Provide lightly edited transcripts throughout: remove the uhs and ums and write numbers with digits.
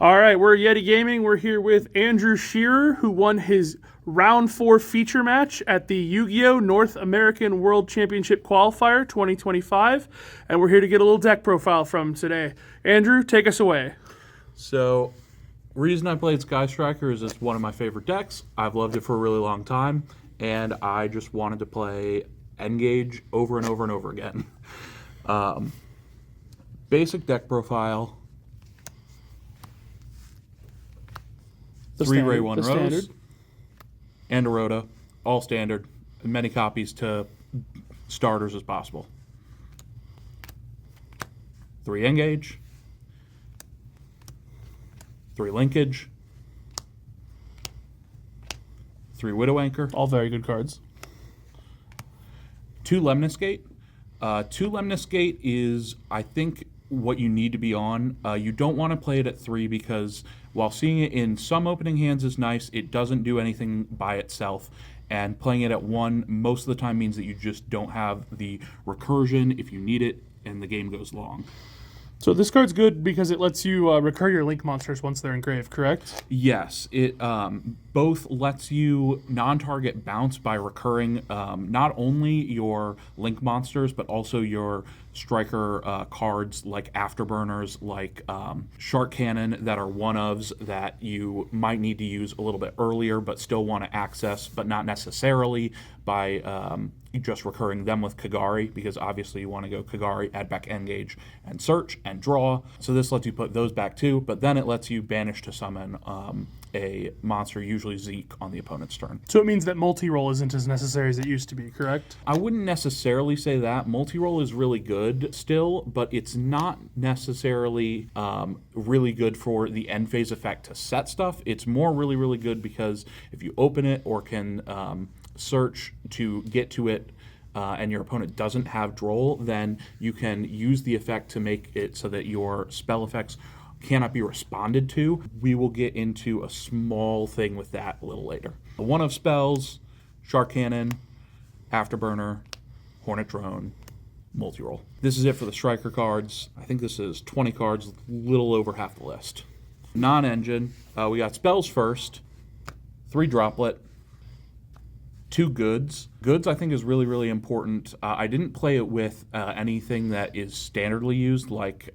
All right, we're Yeti Gaming. We're here with Andrew Shearer, who won his Round 4 feature match at the Yugioh North American World Championship Qualifier 2025, and we're here to get a little deck profile from him today. Andrew, take us away. So, reason I played Sky Striker is it's one of my favorite decks. I've loved it for a really long time, and I just wanted to play Engage over and over and over again. Basic deck profile. Three Ray 1 Rose, standard. and a Rhoda, all standard, and many copies to starters as possible. 3 Engage, 3 Linkage, 3 Widow Anchor, All very good cards. 2 Lemnis Gate. 2 Lemnis Gate is, I think, what you need to be on. You don't want to play it at 3 because while seeing it in some opening hands is nice, it doesn't do anything by itself. And playing it at 1 most of the time means that you just don't have the recursion if you need it and the game goes long. So this card's good because it lets you recur your Link monsters once they're engraved, correct? Yes, it both lets you non-target bounce by recurring not only your Link monsters, but also your striker cards like Afterburners, like Shark Cannon that are one-ofs that you might need to use a little bit earlier, but still want to access, but not necessarily by just recurring them with Kagari, because obviously you want to go Kagari, add back Engage, and search, and draw. So this lets you put those back too, but then it lets you banish to summon a monster, usually Zeke, on the opponent's turn. So it means that multi-roll isn't as necessary as it used to be, correct? I wouldn't necessarily say that. Multi-roll is really good still, but it's not necessarily really good for the end phase effect to set stuff. It's more really, really good because if you open it or can search to get to it and your opponent doesn't have Droll, then you can use the effect to make it so that your spell effects cannot be responded to. We will get into a small thing with that a little later. One of spells, Shark Cannon, Afterburner, Hornet Drone, multi-roll. This is it for the striker cards. I think this is 20 cards, a little over half the list. Non-engine, we got spells first, 3 droplet, 2 goods. Goods, I think, is really, really important. I didn't play it with anything that is standardly used, like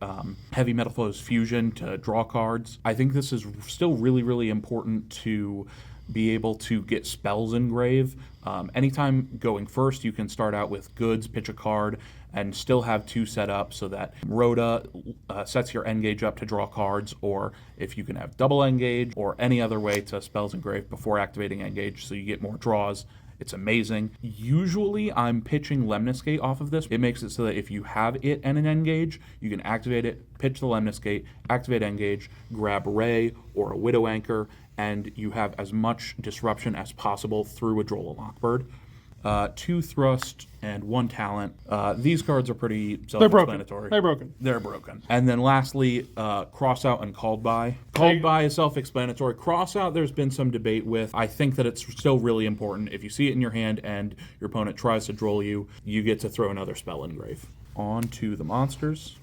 Heavy Metal Foes Fusion to draw cards. I think this is still really, really important to be able to get spells engrave. Anytime going first, you can start out with goods, pitch a card, and still have 2 set up so that Rhoda sets your engage up to draw cards, or if you can have double engage or any other way to spells engrave before activating engage so you get more draws. It's amazing. Usually I'm pitching Lemnis Gate off of this. It makes it so that if you have it and an engage, you can activate it, pitch the Lemnis Gate, activate engage, grab Ray or a Widow Anchor, and you have as much disruption as possible through a Droll and Lockbird. 2 thrust and 1 talent. These cards are pretty self-explanatory. They're broken. And then lastly, cross out and called by. Called by is self-explanatory. Cross out, there's been some debate with. I think that it's still really important. If you see it in your hand and your opponent tries to droll you, you get to throw another spell engrave. On to the monsters.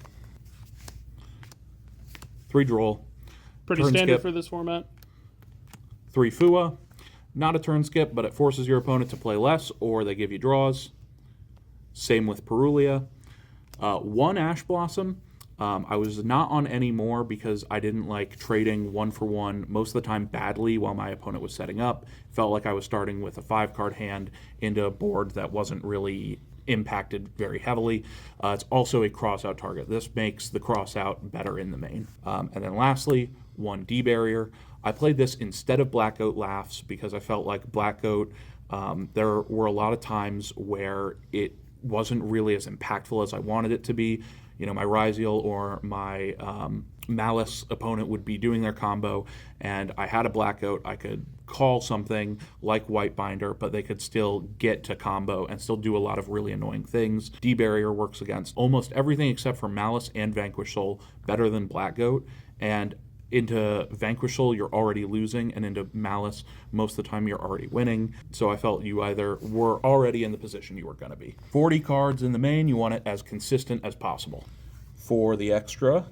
3 droll. Pretty standard for this format. 3 Fua. Not a turn skip, but it forces your opponent to play less, or they give you draws. Same with Perulia. 1 Ash Blossom. I was not on any more because I didn't like trading 1 for 1 most of the time badly while my opponent was setting up. Felt like I was starting with a 5-card hand into a board that wasn't really impacted very heavily. It's also a cross-out target. This makes the cross-out better in the main. And then lastly, 1 D-Barrier. I played this instead of Black Goat Laughs because I felt like Black Goat, there were a lot of times where it wasn't really as impactful as I wanted it to be. You know, my Ryziel or my Malice opponent would be doing their combo, and I had a Black Goat. I could call something like White Binder, but they could still get to combo and still do a lot of really annoying things. D-Barrier works against almost everything except for Malice and Vanquish Soul better than Black Goat, and into Vanquish Soul, you're already losing, and into Malice, most of the time you're already winning. So I felt you either were already in the position you were going to be. 40 cards in the main, you want it as consistent as possible. For the extra,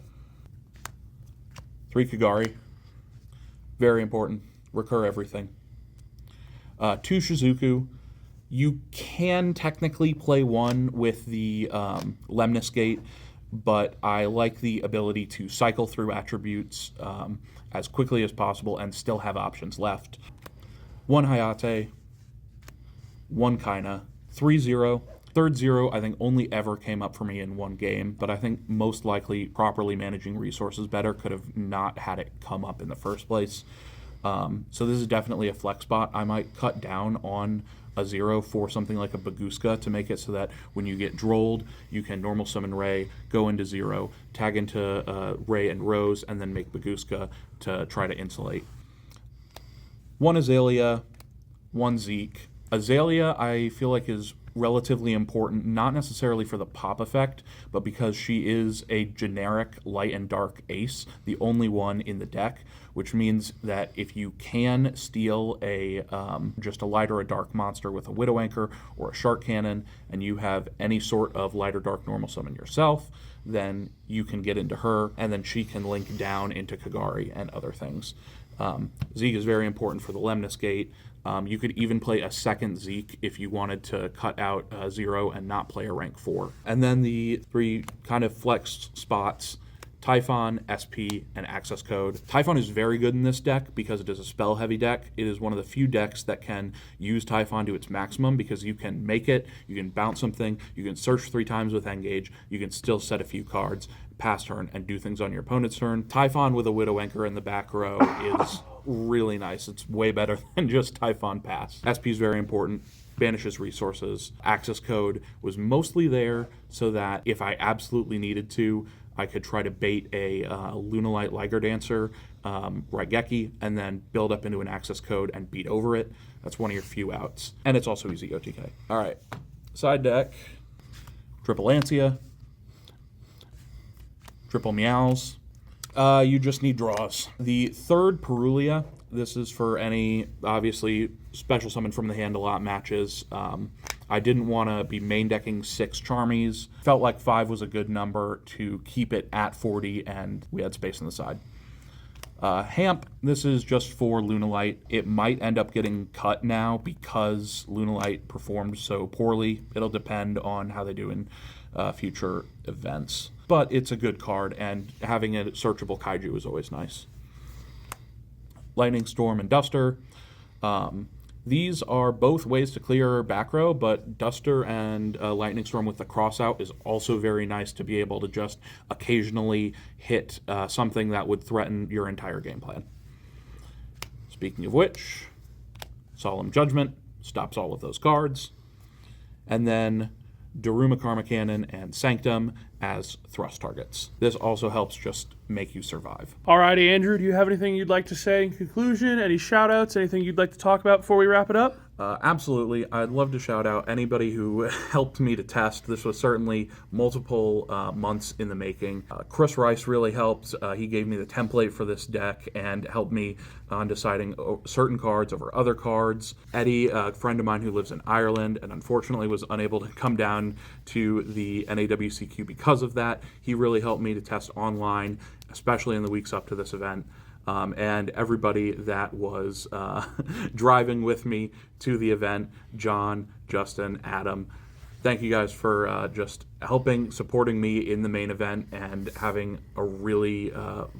3 Kagari. Very important. Recur everything. 2 Shizuku. You can technically play 1 with the Lemnis Gate, but I like the ability to cycle through attributes as quickly as possible and still have options left. 1 Hayate, 1 Kaina, 3-0. Third 0, I think, only ever came up for me in 1 game, but I think most likely properly managing resources better could have not had it come up in the first place. So this is definitely a flex spot. I might cut down on a 0 for something like a Baguska to make it so that when you get drolled, you can normal summon Ray, go into 0, tag into Ray and Rose, and then make Baguska to try to insulate. 1 Azalea, 1 Zeke. Azalea, I feel like, is relatively important, not necessarily for the pop effect, but because she is a generic light and dark ace, the only one in the deck, which means that if you can steal a just a light or a dark monster with a Widow Anchor or a Shark Cannon, and you have any sort of light or dark normal summon yourself, then you can get into her, and then she can link down into Kagari and other things. Zeke is very important for the Lemnis Gate. You could even play a second Zeke if you wanted to cut out 0 and not play a rank 4. And then the 3 kind of flex spots, Typhon, SP, and Access Code. Typhon is very good in this deck because it is a spell-heavy deck. It is one of the few decks that can use Typhon to its maximum because you can make it, you can bounce something, you can search 3 times with Engage, you can still set a few cards, pass turn, and do things on your opponent's turn. Typhon with a Widow Anchor in the back row is really nice. It's way better than just Typhon pass. SP is very important. Banishes resources. Access Code was mostly there so that if I absolutely needed to, I could try to bait a Lunalight Liger Dancer, Raigeki, and then build up into an Access Code and beat over it. That's one of your few outs. And it's also easy OTK. All right. Side deck. Triple Lancia. Triple Meows. You just need draws. The third Perulia, this is for any, obviously, special summon from the hand a lot matches. I didn't want to be main decking 6 Charmies. Felt like 5 was a good number to keep it at 40, and we had space on the side. Hamp, this is just for Lunalight. It might end up getting cut now because Lunalight performed so poorly. It'll depend on how they do in future events. But it's a good card, and having a searchable Kaiju is always nice. Lightning Storm and Duster. These are both ways to clear back row, but Duster and Lightning Storm with the crossout is also very nice to be able to just occasionally hit something that would threaten your entire game plan. Speaking of which, Solemn Judgment stops all of those cards. And then Daruma Karma Cannon and Sanctum as thrust targets. This also helps just make you survive. Alrighty, Andrew, do you have anything you'd like to say in conclusion? Any shout-outs? Anything you'd like to talk about before we wrap it up? Absolutely. I'd love to shout out anybody who helped me to test. This was certainly multiple months in the making. Chris Rice really helped. He gave me the template for this deck and helped me on deciding certain cards over other cards. Eddie, a friend of mine who lives in Ireland and unfortunately was unable to come down to the NAWCQ because of that. He really helped me to test online, especially in the weeks up to this event. And everybody that was driving with me to the event, John, Justin, Adam, thank you guys for just helping, supporting me in the main event, and having a really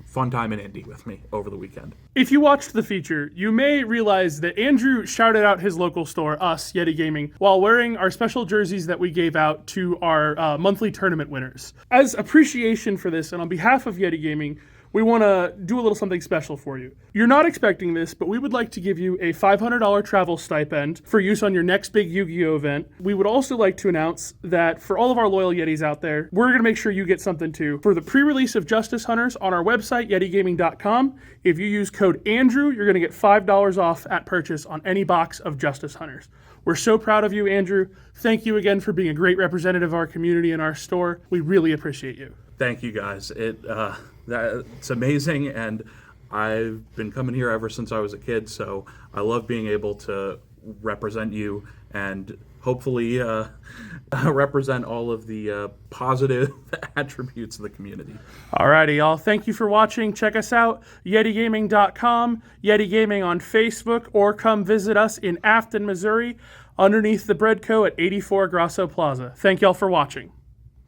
fun time in Indy with me over the weekend. If you watched the feature, you may realize that Andrew shouted out his local store, us, Yeti Gaming, while wearing our special jerseys that we gave out to our monthly tournament winners. As appreciation for this, and on behalf of Yeti Gaming, we want to do a little something special for you. You're not expecting this, but we would like to give you a $500 travel stipend for use on your next big Yu-Gi-Oh event. We would also like to announce that for all of our loyal Yetis out there, we're going to make sure you get something too. For the pre-release of Justice Hunters on our website, yetigaming.com, if you use code Andrew, you're going to get $5 off at purchase on any box of Justice Hunters. We're so proud of you, Andrew. Thank you again for being a great representative of our community and our store. We really appreciate you. Thank you, guys. It's amazing, and I've been coming here ever since I was a kid, so I love being able to represent you and hopefully represent all of the positive attributes of the community. Alrighty, y'all. Thank you for watching. Check us out, YetiGaming.com, Yeti Gaming on Facebook, or come visit us in Afton, Missouri, underneath the Bread Co. at 84 Grasso Plaza. Thank y'all for watching.